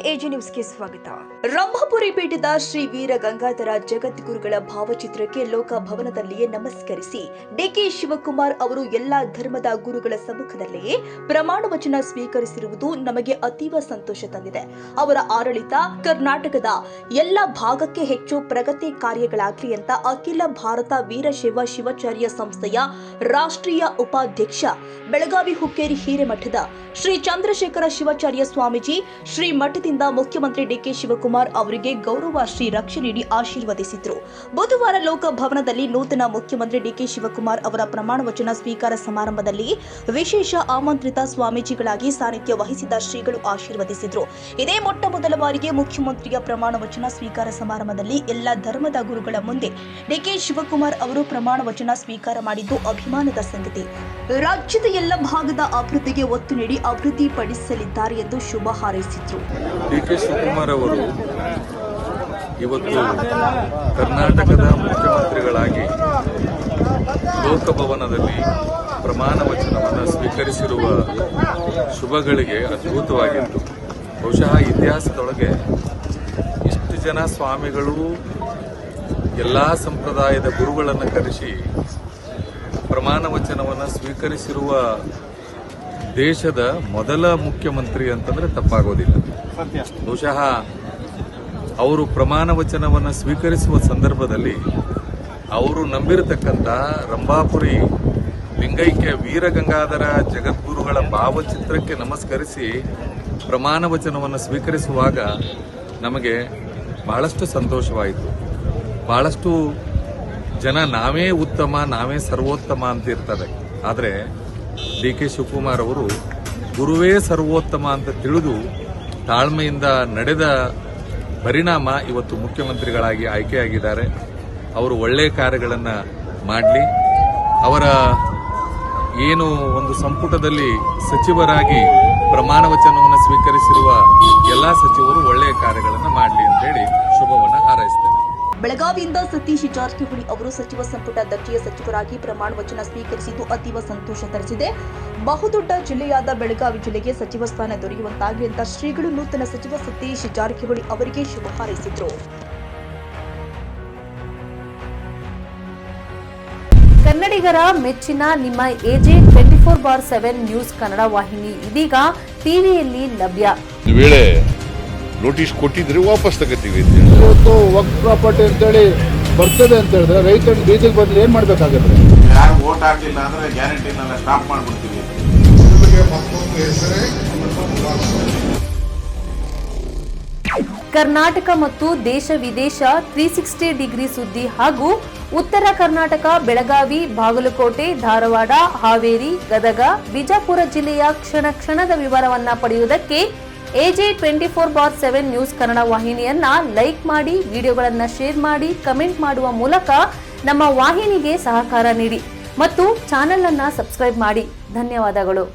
AJ ನ್ಯೂಸ್ಗೆ ಸ್ವಾಗತ. ರಂಭಾಪುರಿ ಪೀಠದ ಶ್ರೀ ವೀರ ಗಂಗಾಧರ ಜಗದ್ಗುರುಗಳ ಭಾವಚಿತ್ರಕ್ಕೆ ಲೋಕಭವನದಲ್ಲಿಯೇ ನಮಸ್ಕರಿಸಿ ಡಿಕೆ ಶಿವಕುಮಾರ್ ಅವರು ಎಲ್ಲಾ ಧರ್ಮದ ಗುರುಗಳ ಸಮ್ಮುಖದಲ್ಲಿಯೇ ಪ್ರಮಾಣ ವಚನ ಸ್ವೀಕರಿಸಿರುವುದು ನಮಗೆ ಅತೀವ ಸಂತೋಷ ತಂದಿದೆ. ಅವರ ಆಡಳಿತ ಕರ್ನಾಟಕದ ಎಲ್ಲ ಭಾಗಕ್ಕೆ ಹೆಚ್ಚು ಪ್ರಗತಿ ಕಾರ್ಯಗಳಾಗಲಿ ಅಂತ ಅಖಿಲ ಭಾರತ ವೀರಶೈವ ಶಿವಾಚಾರ್ಯ ಸಂಸ್ಥೆಯ ರಾಷ್ಟ್ರೀಯ ಉಪಾಧ್ಯಕ್ಷ ಬೆಳಗಾವಿ ಹುಕ್ಕೇರಿ ಹಿರೇಮಠದ ಶ್ರೀ ಚಂದ್ರಶೇಖರ ಶಿವಾಚಾರ್ಯ ಸ್ವಾಮೀಜಿ ಶ್ರೀ ಮಠದಿಂದ ಮುಖ್ಯಮಂತ್ರಿ ಡಿಕೆ ಶಿವಕುಮಾರ್ ಅವರಿಗೆ ಗೌರವ ಶ್ರೀ ರಕ್ಷೆ ನೀಡಿ ಆಶೀರ್ವದಿಸಿದರು. ಬುಧವಾರ ಲೋಕಭವನದಲ್ಲಿ ನೂತನ ಮುಖ್ಯಮಂತ್ರಿ ಡಿಕೆ ಶಿವಕುಮಾರ್ ಅವರ ಪ್ರಮಾಣ ವಚನ ಸ್ವೀಕಾರ ಸಮಾರಂಭದಲ್ಲಿ ವಿಶೇಷ ಆಮಂತ್ರಿತ ಸ್ವಾಮೀಜಿಗಳಾಗಿ ಸಾನ್ನಿಧ್ಯ ವಹಿಸಿದ ಶ್ರೀಗಳು ಆಶೀರ್ವದಿಸಿದರು. ಇದೇ ಮೊಟ್ಟ ಮೊದಲ ಬಾರಿಗೆ ಮುಖ್ಯಮಂತ್ರಿಯ ಪ್ರಮಾಣ ವಚನ ಸ್ವೀಕಾರ ಸಮಾರಂಭದಲ್ಲಿ ಎಲ್ಲ ಧರ್ಮದ ಗುರುಗಳ ಮುಂದೆ ಡಿಕೆ ಶಿವಕುಮಾರ್ ಅವರು ಪ್ರಮಾಣ ವಚನ ಸ್ವೀಕಾರ ಮಾಡಿದ್ದು ಅಭಿಮಾನದ ಸಂಗತಿ. ರಾಜ್ಯದ ಎಲ್ಲ ಭಾಗದ ಅಭಿವೃದ್ಧಿಗೆ ಒತ್ತು ನೀಡಿ ಅಭಿವೃದ್ಧಿ ಪಡಿಸಲಿದ್ದಾರೆ ಎಂದು ಶುಭ ಹಾರೈಸಿದರು. ಡಿಕೆ ಶಿವಕುಮಾರ್ ಅವರು ಇವತ್ತು ಕರ್ನಾಟಕದ ಮುಖ್ಯಮಂತ್ರಿಗಳಾಗಿ ಲೋಕಭವನದಲ್ಲಿ ಪ್ರಮಾಣ ವಚನವನ್ನು ಸ್ವೀಕರಿಸಿರುವ ಶುಭಗಳಿಗೆ ಅದ್ಭುತವಾಗಿತ್ತು. ಬಹುಶಃ ಇತಿಹಾಸದೊಳಗೆ ಇಷ್ಟು ಜನ ಸ್ವಾಮಿಗಳು ಎಲ್ಲ ಸಂಪ್ರದಾಯದ ಗುರುಗಳನ್ನು ಕರೆಸಿ ಪ್ರಮಾಣ ವಚನವನ್ನು ಸ್ವೀಕರಿಸಿರುವ ದೇಶದ ಮೊದಲ ಮುಖ್ಯಮಂತ್ರಿ ಅಂತಂದ್ರೆ ತಪ್ಪಾಗೋದಿಲ್ಲ. ಬಹುಶಃ ಅವರು ಪ್ರಮಾಣ ವಚನವನ್ನು ಸ್ವೀಕರಿಸುವ ಸಂದರ್ಭದಲ್ಲಿ ಅವರು ನಂಬಿರತಕ್ಕಂಥ ರಂಭಾಪುರಿ ಲಿಂಗೈಕ್ಯ ವೀರಗಂಗಾಧರ ಜಗದ್ಗುರುಗಳ ಭಾವಚಿತ್ರಕ್ಕೆ ನಮಸ್ಕರಿಸಿ ಪ್ರಮಾಣ ವಚನವನ್ನು ಸ್ವೀಕರಿಸುವಾಗ ನಮಗೆ ಬಹಳಷ್ಟು ಸಂತೋಷವಾಯಿತು. ಬಹಳಷ್ಟು ಜನ ನಾವೇ ಉತ್ತಮ, ನಾವೇ ಸರ್ವೋತ್ತಮ ಅಂತ ಇರ್ತಾರೆ. ಆದರೆ ಡಿ ಕೆ ಶಿವಕುಮಾರ್ ಅವರು ಗುರುವೇ ಸರ್ವೋತ್ತಮ ಅಂತ ತಿಳಿದು ತಾಳ್ಮೆಯಿಂದ ನಡೆದ ಪರಿಣಾಮ ಇವತ್ತು ಮುಖ್ಯಮಂತ್ರಿಗಳಾಗಿ ಆಯ್ಕೆಯಾಗಿದ್ದಾರೆ. ಅವರು ಒಳ್ಳೆಯ ಕಾರ್ಯಗಳನ್ನು ಮಾಡಲಿ. ಅವರ ಏನು ಒಂದು ಸಂಪುಟದಲ್ಲಿ ಸಚಿವರಾಗಿ ಪ್ರಮಾಣ ವಚನವನ್ನು ಸ್ವೀಕರಿಸಿರುವ ಎಲ್ಲಾ ಸಚಿವರು ಒಳ್ಳೆಯ ಕಾರ್ಯಗಳನ್ನು ಮಾಡಲಿ ಅಂತೇಳಿ ಶುಭವನ್ನು ಹಾರೈಸುತ್ತೇನೆ. ಬೆಳಗಾವಿಯಿಂದ ಸತೀಶ್ ಜಾರಕಿಹೊಳಿ ಅವರು ಸಚಿವ ಸಂಪುಟ ದರ್ಜೆಯ ಸಚಿವರಾಗಿ ಪ್ರಮಾಣ ವಚನ ಸ್ವೀಕರಿಸಿದ್ದು ಅತೀವ ಸಂತೋಷ ತರಿಸಿದೆ. ಬಹುದೊಡ್ಡ ಜಿಲ್ಲೆಯಾದ ಬೆಳಗಾವಿ ಜಿಲ್ಲೆಗೆ ಸಚಿವ ಸ್ಥಾನ ದೊರೆಯುವಂತಾಗಲಿ ಅಂತ ಶ್ರೀಗಳು ನೂತನ ಸಚಿವ ಸತೀಶ್ ಜಾರಕಿಹೊಳಿ ಅವರಿಗೆ ಶುಭ ಹಾರೈಸಿದರು. ಕನ್ನಡಿಗರ ಮೆಚ್ಚಿನ ನಿಮ್ಮ ಎಜೆ 24/7 ನ್ಯೂಸ್ ಕನ್ನಡ ವಾಹಿನಿ ಇದೀಗ ಟಿವಿಯಲ್ಲಿ ಲಭ್ಯ. ನೋಟಿಸ್ ಕೊಟ್ಟಿದ್ರೆ ವಾಪಸ್ ತಗೋತೀವಿ. ಇವತ್ತು ವಕ್ಫ್ ಪ್ರಾಪರ್ಟಿ ಅಂತೇಳಿ ಬರ್ತದೆ ಅಂತ ಹೇಳಿದ್ರೆ ರೈತರು ಬೀದಿಗೆ ಬಂದ್ರೆ ಏನ್ ಮಾಡ್ಬೇಕಾಗುತ್ತೆ? ಯಾರು ವೋಟ್ ಹಾಕಲಿಲ್ಲ ಅಂದ್ರೆ ಗ್ಯಾರಂಟಿನೆಲ್ಲ ಸ್ಟಾಪ್ ಮಾಡ್ಬಿಡ್ತೀವಿ. ಕರ್ನಾಟಕ ಮತ್ತು ದೇಶ ವಿದೇಶ 360 ಡಿಗ್ರಿ ಸುದ್ದಿ ಹಾಗೂ ಉತ್ತರ ಕರ್ನಾಟಕ ಬೆಳಗಾವಿ, ಬಾಗಲಕೋಟೆ, ಧಾರವಾಡ, ಹಾವೇರಿ, ಗದಗ, ಬಿಜಾಪುರ ಜಿಲ್ಲೆಯ ಕ್ಷಣ ಕ್ಷಣದ ವಿವರವನ್ನ ಪಡೆಯುವುದಕ್ಕೆ ಎಜೆ 24/7 ನ್ಯೂಸ್ ಕನ್ನಡ ವಾಹಿನಿಯನ್ನ ಲೈಕ್ ಮಾಡಿ, ವಿಡಿಯೋಗಳನ್ನ ಶೇರ್ ಮಾಡಿ, ಕಮೆಂಟ್ ಮಾಡುವ ಮೂಲಕ ನಮ್ಮ ವಾಹಿನಿಗೆ ಸಹಕಾರ ನೀಡಿ ಮತ್ತು ಚಾನೆಲ್ ಅನ್ನ ಸಬ್ಸ್ಕ್ರೈಬ್ ಮಾಡಿ. ಧನ್ಯವಾದಗಳು.